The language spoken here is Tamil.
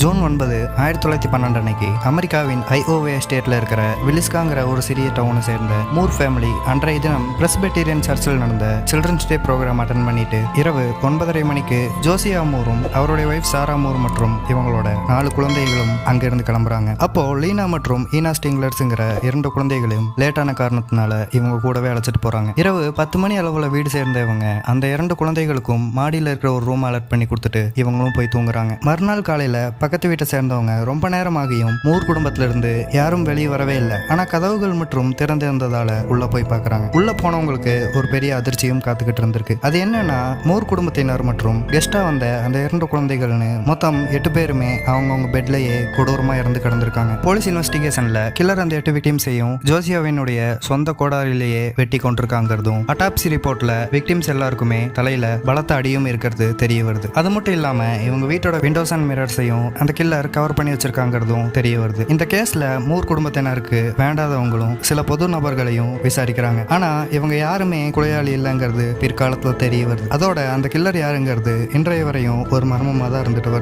ஜூன் 9, 1912 அன்னைக்கு அமெரிக்காவின் ஐஓவே ஸ்டேட்ல இருக்கிற வில்லிஸ்காங்கிற ஒரு சிறிய டவுனை சேர்ந்த மூர் ஃபேமிலி அன்றைய தினம் பிரஸ்பெட்டீரியன் சர்ச்சில் நடந்த சில்ட்ரன்ஸ் டே ப்ரோக்ராம் அட்டன் பண்ணிட்டு இரவு 9:30 மணிக்கு ஜோசியா மூரும் அவருடைய ஒய்ஃப் சாரா மூர் மற்றும் இவங்களோட 4 குழந்தைகளும் அங்கிருந்து கிளம்புறாங்க. அப்போ லீனா மற்றும் ஈனா ஸ்டிங்லர்ஸ்ங்கிற 2 குழந்தைகளையும் லேட்டான காரணத்தினால இவங்க கூடவே அழைச்சிட்டு போறாங்க. இரவு 10 மணி அளவுல வீடு சேர்ந்தவங்க அந்த 2 குழந்தைகளுக்கும் மாடியில் இருக்கிற ஒரு ரூம் அலர்ட் பண்ணி கொடுத்துட்டு இவங்களும் போய் தூங்குறாங்க. மறுநாள் காலையில பக்கத்து வீட்டை சேர்ந்தவங்க ரொம்ப நேரமாகியும் மூர் குடும்பத்தில இருந்து யாரும் வெளியே வரவே இல்லை. ஆனா கதவுகள் மற்றும் திறந்திருந்ததால உள்ள போய் பாக்குறாங்க. உள்ள போனவங்களுக்கு ஒரு பெரிய அதிர்ச்சியும் காத்துக்கிட்டு இருந்திருக்கு. அது என்னன்னா, மூர் குடும்பத்தினர் மற்றும் கெஸ்டா வந்த அந்த 2 குழந்தைகள்னு மொத்தம் 8 பேருமே அவங்கவுங்க பெட்லயே கொடூரமா இறந்து கிடந்திருக்காங்க. போலீஸ் இன்வெஸ்டிகேஷன்ல கில்லர் அந்த 8 விக்டிம்ஸையும் ஜோசியாவினுடைய சொந்த கோடாரிலேயே வெட்டி கொண்டிருக்காங்கிறதும், அட்டாப்சி ரிப்போர்ட்ல விக்டிம்ஸ் எல்லாருக்குமே தலையில பலத்த அடியும் இருக்கிறது தெரிய வருது. அது மட்டும் இல்லாம இவங்க வீட்டோட விண்டோஸ் அண்ட் மிரர்ஸையும் அந்த கில்லர் கவர் பண்ணி வச்சிருக்காங்கிறதும் தெரிய வருது. இந்த கேஸ்ல மூர் குடும்பத்தினருக்கு வேண்டாதவங்களும் சில பொது நபர்களையும் விசாரிக்கிறாங்க. ஆனா இவங்க யாருமே கொலையாளி இல்லைங்கிறது பிற்காலத்துல தெரிய வருது. அதோட அந்த கில்லர் யாருங்கிறது இன்றைய வரையும் ஒரு மர்மமா தான் இருந்துட்டு வருது.